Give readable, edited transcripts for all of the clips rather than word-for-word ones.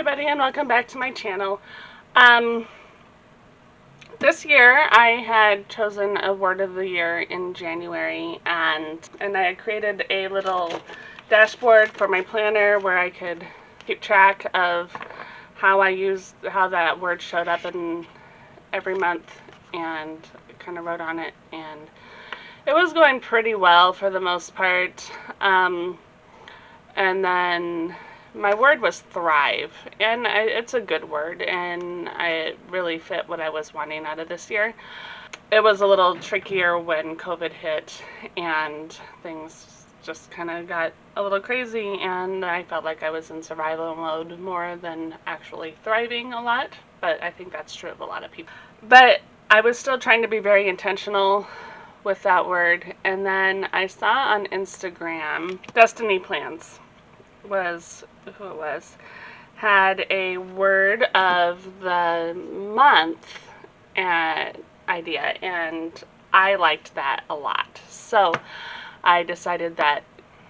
everybody, and welcome back to my channel. This year I had chosen a word of the year in January, and I had created a little dashboard for my planner where I could keep track of how that word showed up in every month, and kind of wrote on it, and it was going pretty well for the most part. And then my word was thrive, and it's a good word, and it really fit what I was wanting out of this year. It was a little trickier when COVID hit and things just kind of got a little crazy, and I felt like I was in survival mode more than actually thriving a lot, but I think that's true of a lot of people. But I was still trying to be very intentional with that word, and then I saw on Instagram Destiny Plans was who it was, had a word of the month idea, and I liked that a lot. So I decided that,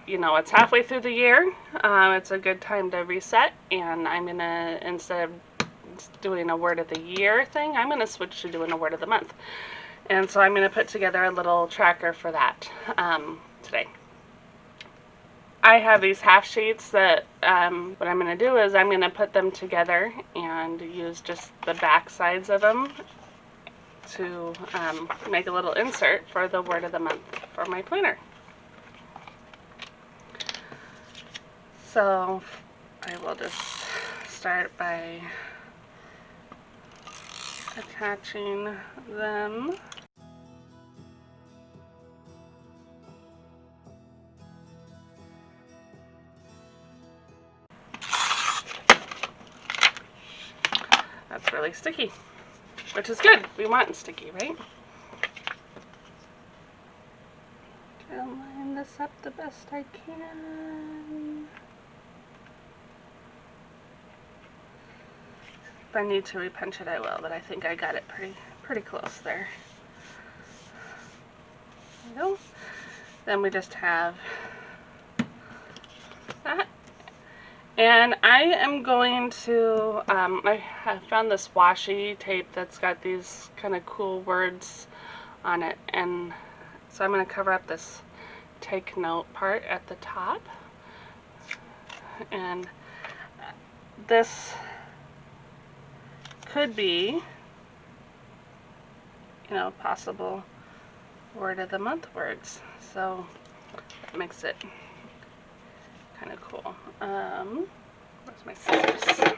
it's halfway through the year, it's a good time to reset, and I'm gonna, instead of doing a word of the year thing, I'm gonna switch to doing a word of the month. And so I'm gonna put together a little tracker for that today. I have these half sheets that what I'm going to do is I'm going to put them together and use just the back sides of them to make a little insert for the word of the month for my planner. So I will just start by attaching them. That's really sticky, which is good. We want sticky, right? I'll line this up the best I can. If I need to repunch it, I will, but I think I got it pretty close there. There we go. Then we just have that. And I am going to, I have found this washi tape that's got these kind of cool words on it, and so I'm going to cover up this take note part at the top, and this could be, possible word of the month words, so it makes it kind of cool. Where's my scissors?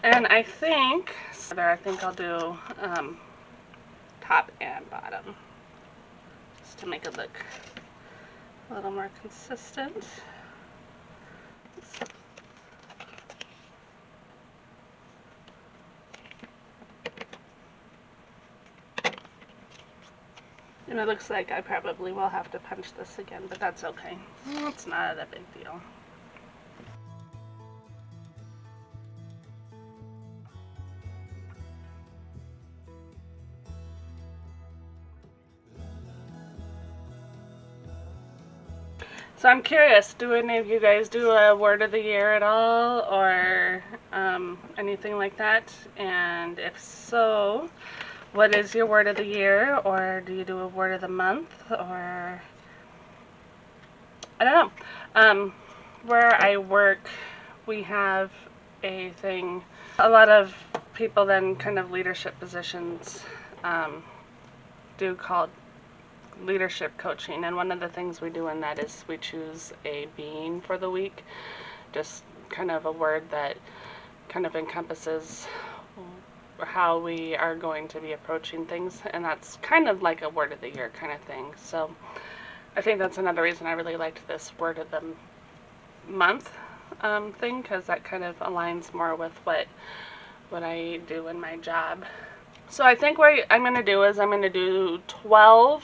And I think I'll do top and bottom, just to make it look a little more consistent. And it looks like I probably will have to punch this again, but that's okay. It's not a big deal. So I'm curious, do any of you guys do a word of the year at all, or anything like that? And if so, what is your word of the year, or do you do a word of the month, or I don't know. Where I work, we have a thing. A lot of people then kind of leadership positions do called leadership coaching, and one of the things we do in that is we choose a being for the week, just kind of a word that kind of encompasses how we are going to be approaching things, and that's kind of like a word of the year kind of thing. So I think that's another reason I really liked this word of the month thing, because that kind of aligns more with what I do in my job. So I think what I'm going to do is I'm going to do 12,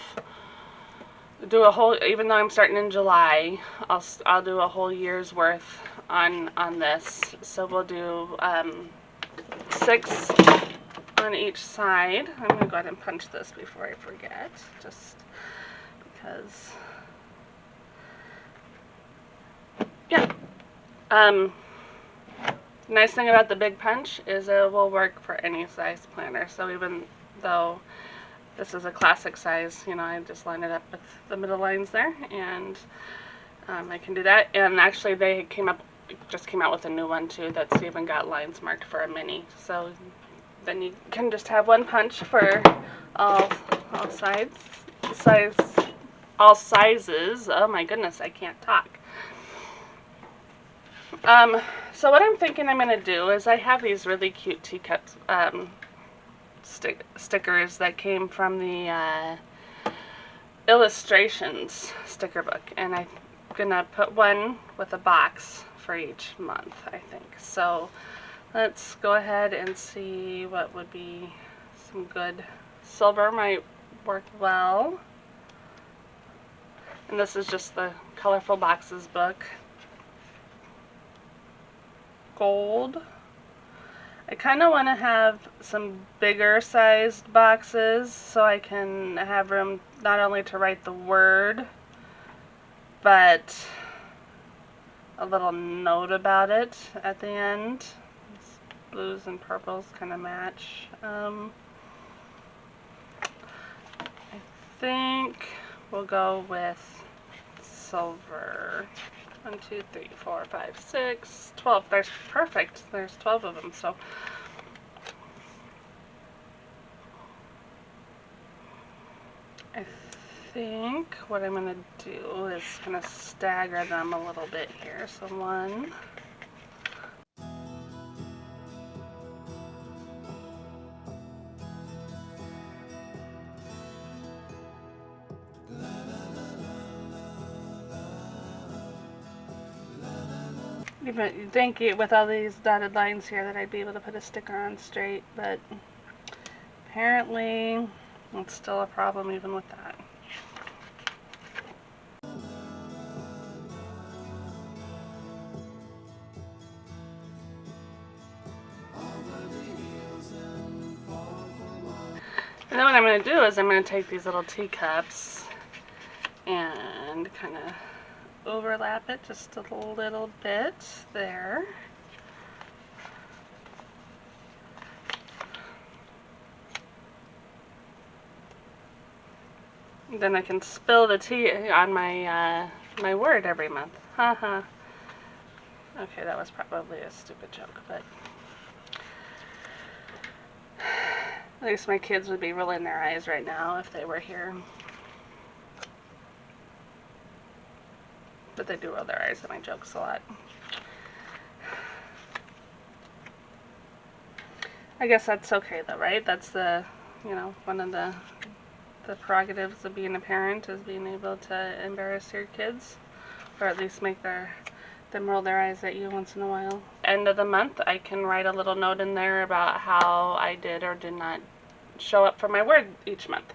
do a whole, even though I'm starting in July, I'll do a whole year's worth on this. So we'll do 6 on each side. I'm going to go ahead and punch this before I forget, just because Nice thing about the Big Punch is it will work for any size planner. So even though this is a classic size, you know, I just line it up with the middle lines there, and I can do that. And actually, they just came out with a new one too that's even got lines marked for a mini. So then you can just have one punch for all all sizes. Oh my goodness, I can't talk. So what I'm thinking I'm gonna do is I have these really cute teacups stickers that came from the illustrations sticker book, and I'm gonna put one with a box for each month, I think. So let's go ahead and see what would be some good. Silver might work well, and this is just the Colorful Boxes book. Gold. I kind of want to have some bigger sized boxes so I can have room not only to write the word, but a little note about it at the end. These blues and purples kind of match. I think we'll go with silver. 1, 2, 3, 4, 5, 6, 12. There's perfect. There's 12 of them. So I think what I'm going to do is kind of stagger them a little bit here. So 1. You'd think with all these dotted lines here that I'd be able to put a sticker on straight, but apparently it's still a problem even with that. And then what I'm going to do is I'm going to take these little teacups and kind of overlap it just a little bit there. Then I can spill the tea on my my word every month. Haha. Okay, that was probably a stupid joke, but at least my kids would be rolling their eyes right now if they were here. But they do roll their eyes at my jokes a lot. I guess that's okay though, right? That's the, you know, one of the prerogatives of being a parent is being able to embarrass your kids, or at least make them roll their eyes at you once in a while. End of the month, I can write a little note in there about how I did or did not show up for my word each month.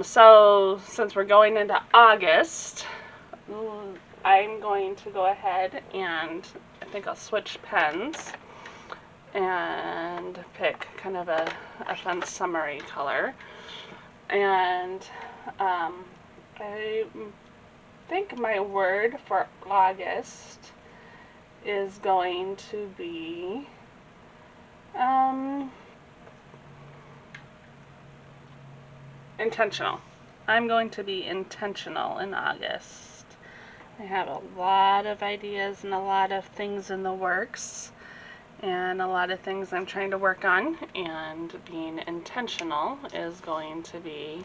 So since we're going into August, I'm going to go ahead and I think I'll switch pens and pick kind of a fun summery color. And I think my word for August is going to be intentional. I'm going to be intentional in August. I have a lot of ideas and a lot of things in the works and a lot of things I'm trying to work on, and being intentional is going to be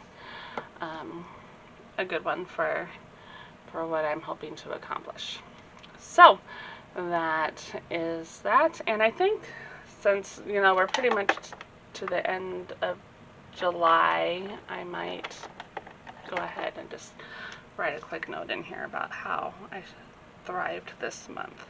a good one for what I'm hoping to accomplish. So that is that, and I think since, you know, we're pretty much to the end of July, I might go ahead and just write a quick note in here about how I thrived this month.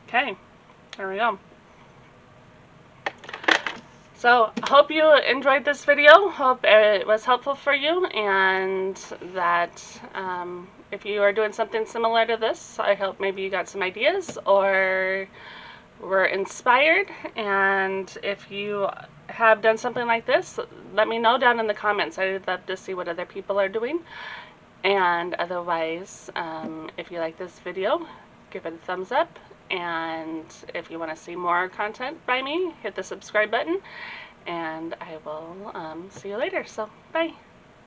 Okay, there we go. So, hope you enjoyed this video. Hope it was helpful for you, and that if you are doing something similar to this, I hope maybe you got some ideas or were inspired. And if you have done something like this, let me know down in the comments. I'd love to see what other people are doing. And otherwise, if you like this video, give it a thumbs up. And if you want to see more content by me, hit the subscribe button. And I will see you later. So, bye.